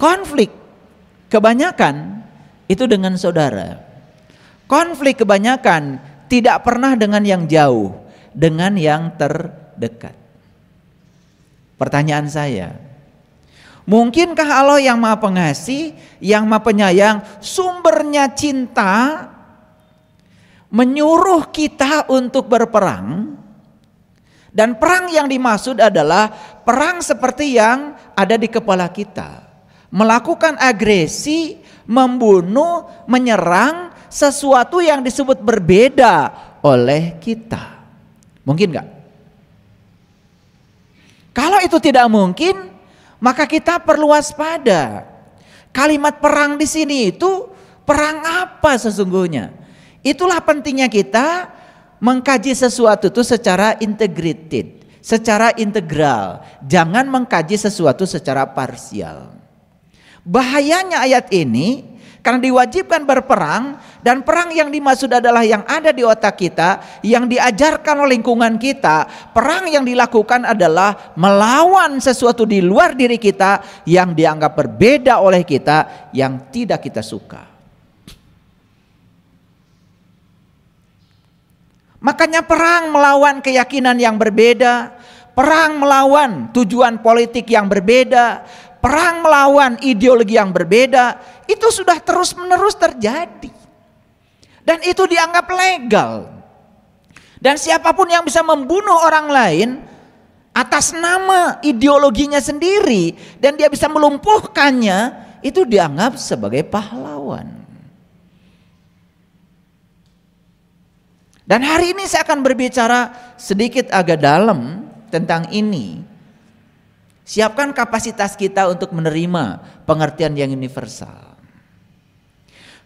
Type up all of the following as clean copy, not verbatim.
Konflik kebanyakan itu dengan saudara. Konflik kebanyakan tidak pernah dengan yang jauh, dengan yang terdekat. Pertanyaan saya, mungkinkah Allah yang Maha Pengasih, yang Maha Penyayang, sumbernya cinta, menyuruh kita untuk berperang? Dan perang yang dimaksud adalah perang seperti yang ada di kepala kita. Melakukan agresi, membunuh, menyerang sesuatu yang disebut berbeda oleh kita. Mungkin enggak? Kalau itu tidak mungkin, maka kita perlu waspada. Kalimat perang di sini itu perang apa sesungguhnya? Itulah pentingnya kita mengkaji sesuatu itu secara integrated, secara integral. Jangan mengkaji sesuatu secara parsial. Bahayanya ayat ini karena diwajibkan berperang, dan perang yang dimaksud adalah yang ada di otak kita, yang diajarkan oleh lingkungan kita. Perang yang dilakukan adalah melawan sesuatu di luar diri kita yang dianggap berbeda oleh kita, yang tidak kita suka. Makanya perang melawan keyakinan yang berbeda, perang melawan tujuan politik yang berbeda, perang melawan ideologi yang berbeda, itu sudah terus-menerus terjadi. Dan itu dianggap legal. Dan siapapun yang bisa membunuh orang lain atas nama ideologinya sendiri dan dia bisa melumpuhkannya, itu dianggap sebagai pahlawan. Dan hari ini saya akan berbicara sedikit agak dalam tentang ini. Siapkan kapasitas kita untuk menerima pengertian yang universal.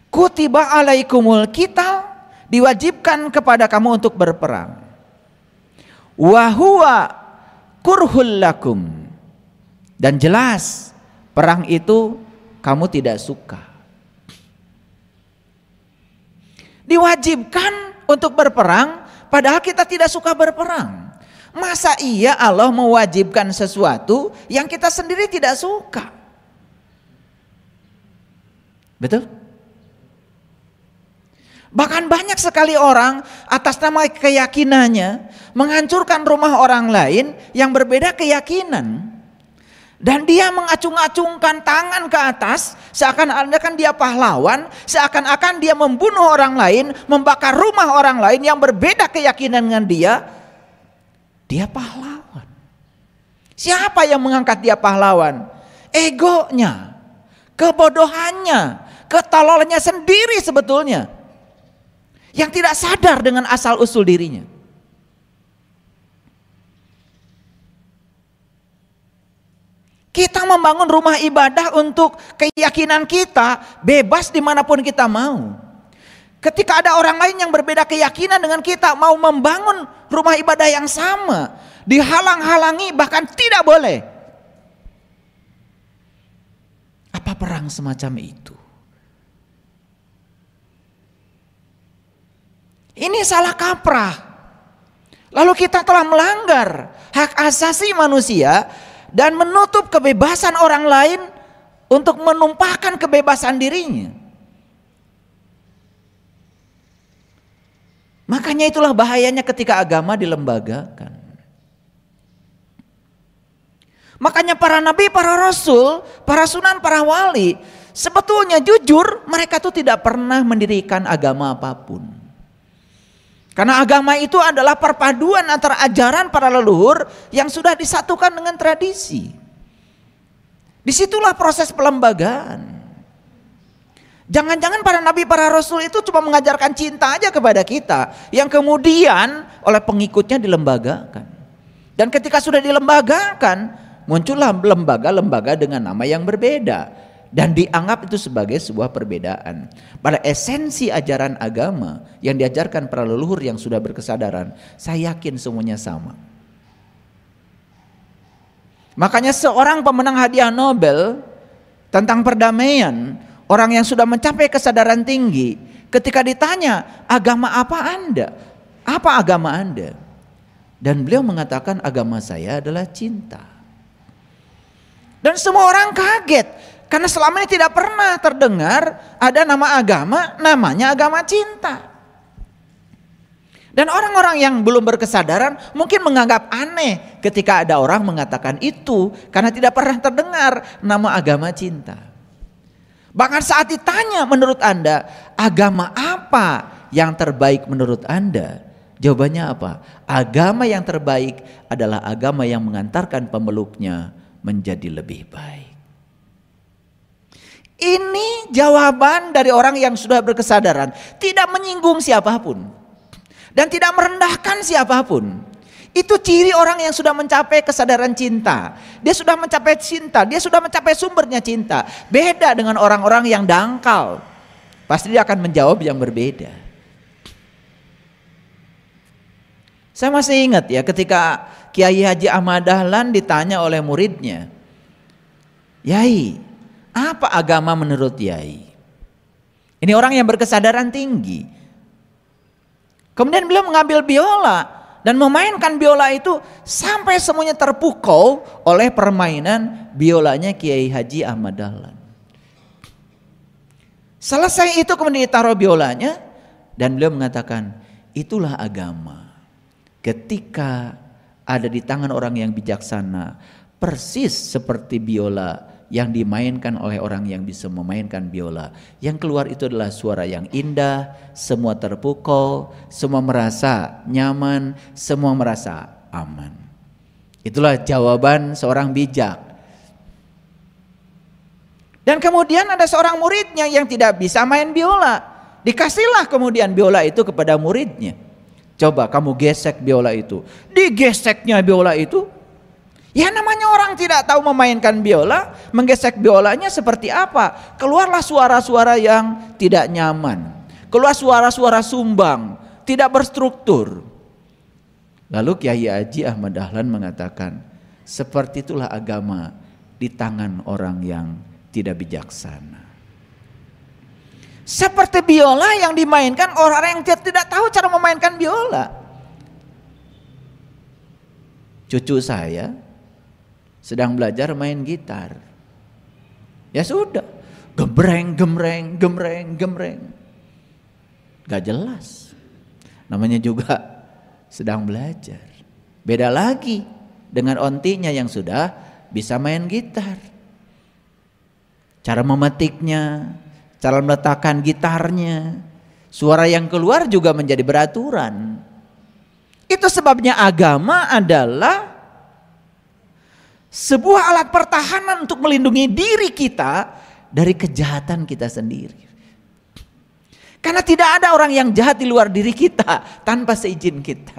Kutiba alaikumul qital, diwajibkan kepada kamu untuk berperang. Wa huwa kurhul lakum, dan jelas perang itu kamu tidak suka. Diwajibkan untuk berperang padahal kita tidak suka berperang. Masa iya Allah mewajibkan sesuatu yang kita sendiri tidak suka? Betul? Bahkan banyak sekali orang atas nama keyakinannya menghancurkan rumah orang lain yang berbeda keyakinan. Dan dia mengacung-acungkan tangan ke atas seakan-akan dia pahlawan, seakan-akan dia membunuh orang lain, membakar rumah orang lain yang berbeda keyakinan dengan dia. Dia pahlawan. Siapa yang mengangkat dia pahlawan? Egonya, kebodohannya, ketololannya sendiri sebetulnya, yang tidak sadar dengan asal usul dirinya. Kita membangun rumah ibadah untuk keyakinan kita, bebas dimanapun kita mau. Ketika ada orang lain yang berbeda keyakinan dengan kita, mau membangun rumah ibadah yang sama, dihalang-halangi, bahkan tidak boleh. Apa perang semacam itu? Ini salah kaprah. Lalu kita telah melanggar hak asasi manusia dan menutup kebebasan orang lain untuk menumpahkan kebebasan dirinya. Makanya itulah bahayanya ketika agama dilembagakan. Makanya para nabi, para rasul, para sunan, para wali, sebetulnya jujur mereka tuh tidak pernah mendirikan agama apapun. Karena agama itu adalah perpaduan antara ajaran para leluhur yang sudah disatukan dengan tradisi. Disitulah proses pelembagaan. Jangan-jangan para nabi, para rasul itu cuma mengajarkan cinta aja kepada kita, yang kemudian oleh pengikutnya dilembagakan. Dan ketika sudah dilembagakan, muncullah lembaga-lembaga dengan nama yang berbeda. Dan dianggap itu sebagai sebuah perbedaan. Pada esensi ajaran agama yang diajarkan para leluhur yang sudah berkesadaran, saya yakin semuanya sama. Makanya seorang pemenang hadiah Nobel tentang perdamaian, orang yang sudah mencapai kesadaran tinggi, ketika ditanya, agama apa Anda? Apa agama Anda? Dan beliau mengatakan, agama saya adalah cinta. Dan semua orang kaget. Karena selama ini tidak pernah terdengar ada nama agama namanya agama cinta. Dan orang-orang yang belum berkesadaran mungkin menganggap aneh ketika ada orang mengatakan itu karena tidak pernah terdengar nama agama cinta. Bahkan saat ditanya, menurut Anda agama apa yang terbaik menurut Anda? Jawabannya apa? Agama yang terbaik adalah agama yang mengantarkan pemeluknya menjadi lebih baik. Ini jawaban dari orang yang sudah berkesadaran, tidak menyinggung siapapun dan tidak merendahkan siapapun. Itu ciri orang yang sudah mencapai kesadaran cinta. Dia sudah mencapai cinta, dia sudah mencapai sumbernya cinta. Beda dengan orang-orang yang dangkal. Pasti dia akan menjawab yang berbeda. Saya masih ingat ya ketika Kiai Haji Ahmad Dahlan ditanya oleh muridnya, "Yai, apa agama menurut Yai?" Ini orang yang berkesadaran tinggi. Kemudian beliau mengambil biola dan memainkan biola itu sampai semuanya terpukau oleh permainan biolanya Kiai Haji Ahmad Dahlan. Selesai itu kemudian ditaruh biolanya dan beliau mengatakan, itulah agama. Ketika ada di tangan orang yang bijaksana, persis seperti biola yang dimainkan oleh orang yang bisa memainkan biola. Yang keluar itu adalah suara yang indah, semua terpukau, semua merasa nyaman, semua merasa aman. Itulah jawaban seorang bijak. Dan kemudian ada seorang muridnya yang tidak bisa main biola. Dikasihlah kemudian biola itu kepada muridnya. Coba kamu gesek biola itu. Digeseknya biola itu. Ya namanya orang tidak tahu memainkan biola, menggesek biolanya seperti apa? Keluarlah suara-suara yang tidak nyaman. Keluar suara-suara sumbang, tidak berstruktur. Lalu Kiai Haji Ahmad Dahlan mengatakan, seperti itulah agama di tangan orang yang tidak bijaksana. Seperti biola yang dimainkan orang yang tidak tahu cara memainkan biola. Cucu saya sedang belajar main gitar. Ya sudah, gembreng, gembreng, gembreng, gembreng. Gak jelas. Namanya juga sedang belajar. Beda lagi dengan ontinya yang sudah bisa main gitar. Cara memetiknya, cara meletakkan gitarnya, suara yang keluar juga menjadi beraturan. Itu sebabnya agama adalah sebuah alat pertahanan untuk melindungi diri kita dari kejahatan kita sendiri. Karena tidak ada orang yang jahat di luar diri kita tanpa seizin kita.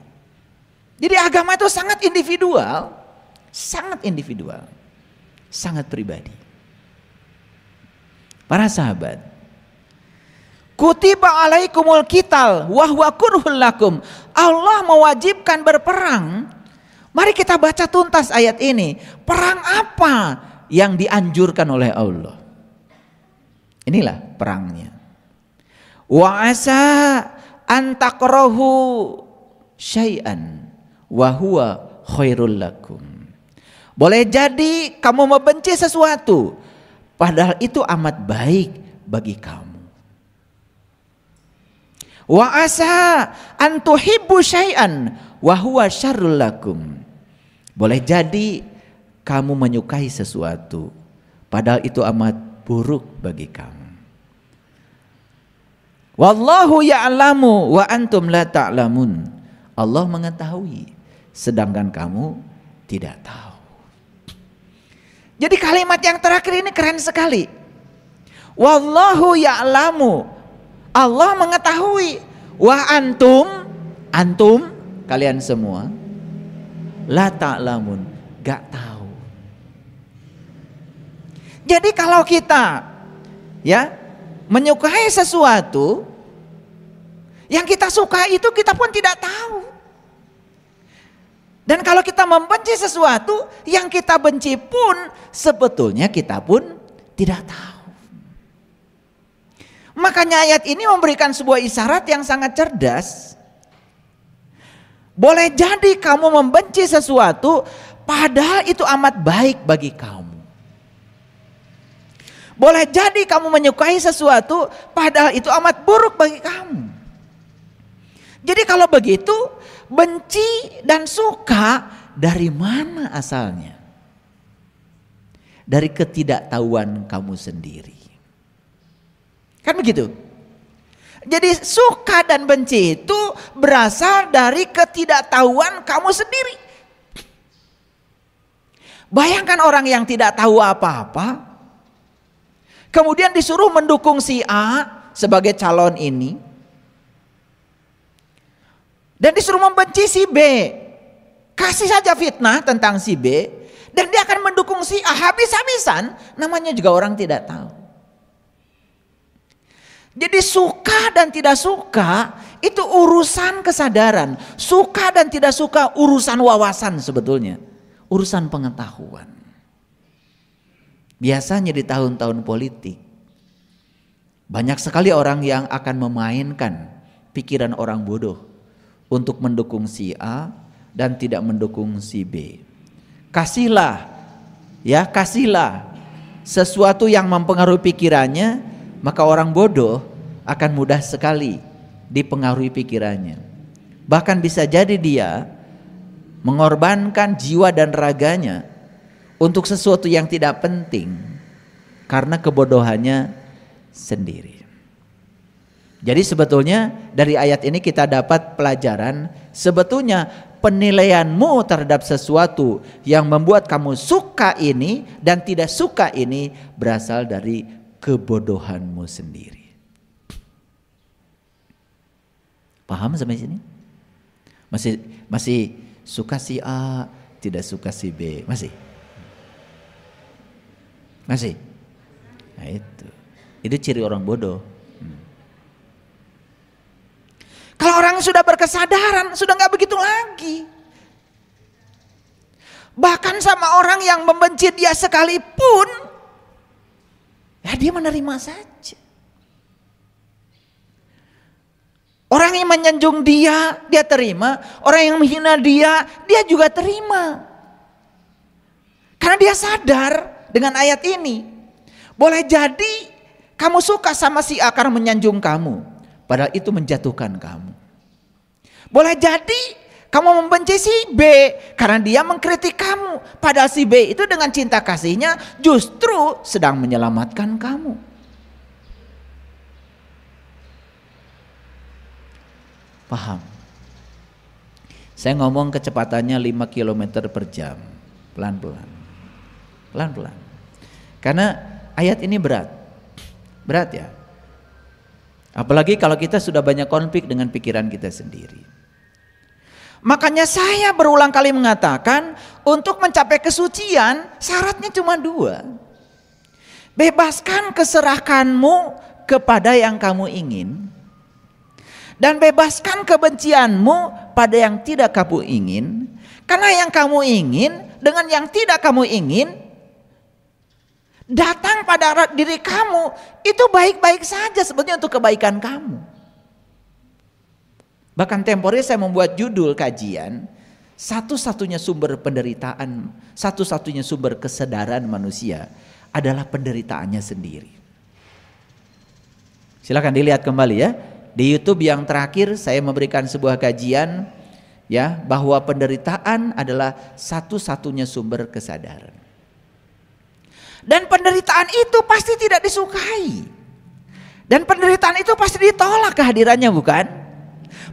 Jadi agama itu sangat individual, sangat pribadi. Para sahabat, kutiba alaikumul qital wa huwa kurhul lakum. Allah mewajibkan berperang. Mari kita baca tuntas ayat ini. Perang apa yang dianjurkan oleh Allah? Inilah perangnya. Wa asa an takrahu syai'an wa huwa khairul lakum. Boleh jadi kamu membenci sesuatu, padahal itu amat baik bagi kamu. Wa asa an tuhibbu syai'an wa huwa syarrul lakum. Boleh jadi kamu menyukai sesuatu, padahal itu amat buruk bagi kamu. Wallahu ya'lamu wa antum la ta'lamun. Allah mengetahui, sedangkan kamu tidak tahu. Jadi kalimat yang terakhir ini keren sekali. Wallahu ya'lamu. Allah mengetahui. Wa antum kalian semua la ta'lamun, gak tahu. Jadi kalau kita ya menyukai sesuatu, yang kita suka itu kita pun tidak tahu. Dan kalau kita membenci sesuatu, yang kita benci pun sebetulnya kita pun tidak tahu. Makanya ayat ini memberikan sebuah isyarat yang sangat cerdas. Boleh jadi kamu membenci sesuatu, padahal itu amat baik bagi kamu. Boleh jadi kamu menyukai sesuatu padahal itu amat buruk bagi kamu. Jadi kalau begitu, benci dan suka dari mana asalnya? Dari ketidaktahuan kamu sendiri. Kan begitu? Jadi suka dan benci itu berasal dari ketidaktahuan kamu sendiri. Bayangkan orang yang tidak tahu apa-apa, kemudian disuruh mendukung si A sebagai calon ini, dan disuruh membenci si B. Kasih saja fitnah tentang si B, dan dia akan mendukung si A habis-habisan, namanya juga orang tidak tahu. Jadi suka dan tidak suka itu urusan kesadaran. Suka dan tidak suka urusan wawasan sebetulnya. Urusan pengetahuan. Biasanya di tahun-tahun politik, banyak sekali orang yang akan memainkan pikiran orang bodoh untuk mendukung si A dan tidak mendukung si B. Kasihlah sesuatu yang mempengaruhi pikirannya, maka orang bodoh akan mudah sekali dipengaruhi pikirannya. Bahkan bisa jadi dia mengorbankan jiwa dan raganya untuk sesuatu yang tidak penting karena kebodohannya sendiri. Jadi sebetulnya dari ayat ini kita dapat pelajaran, sebetulnya penilaianmu terhadap sesuatu yang membuat kamu suka ini dan tidak suka ini berasal dari kebodohanmu sendiri. Paham sampai sini? Masih suka si A, tidak suka si B, masih? Nah itu ciri orang bodoh. Kalau orang sudah berkesadaran, sudah nggak begitu lagi. Bahkan sama orang yang membenci dia sekalipun, ya dia menerima saja. Orang yang menyanjung dia, dia terima. Orang yang menghina dia, dia juga terima. Karena dia sadar dengan ayat ini. Boleh jadi kamu suka sama si A karena menyanjung kamu, padahal itu menjatuhkan kamu. Boleh jadi kamu membenci si B karena dia mengkritik kamu, padahal si B itu dengan cinta kasihnya justru sedang menyelamatkan kamu. Paham? Saya ngomong kecepatannya 5 km per jam, pelan-pelan. Pelan-pelan. Karena ayat ini berat ya. Apalagi kalau kita sudah banyak konflik dengan pikiran kita sendiri. Makanya saya berulang kali mengatakan, untuk mencapai kesucian syaratnya cuma 2. Bebaskan keserahkanmu kepada yang kamu ingin, dan bebaskan kebencianmu pada yang tidak kamu ingin. Karena yang kamu ingin dengan yang tidak kamu ingin datang pada diri kamu, itu baik-baik saja sebetulnya untuk kebaikan kamu. Bahkan temporary saya membuat judul kajian, satu-satunya sumber penderitaan, satu-satunya sumber kesadaran manusia adalah penderitaannya sendiri. Silakan dilihat kembali ya. Di YouTube yang terakhir saya memberikan sebuah kajian ya, bahwa penderitaan adalah satu-satunya sumber kesadaran. Dan penderitaan itu pasti tidak disukai. Dan penderitaan itu pasti ditolak kehadirannya, bukan?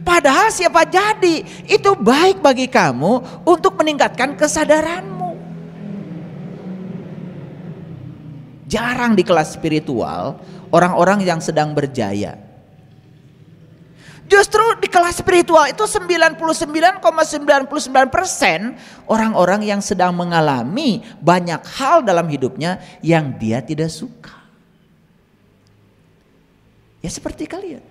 Padahal siapa jadi itu baik bagi kamu untuk meningkatkan kesadaranmu. Jarang di kelas spiritual orang-orang yang sedang berjaya. Justru di kelas spiritual itu 99,99% orang-orang yang sedang mengalami banyak hal dalam hidupnya yang dia tidak suka. Ya seperti kalian.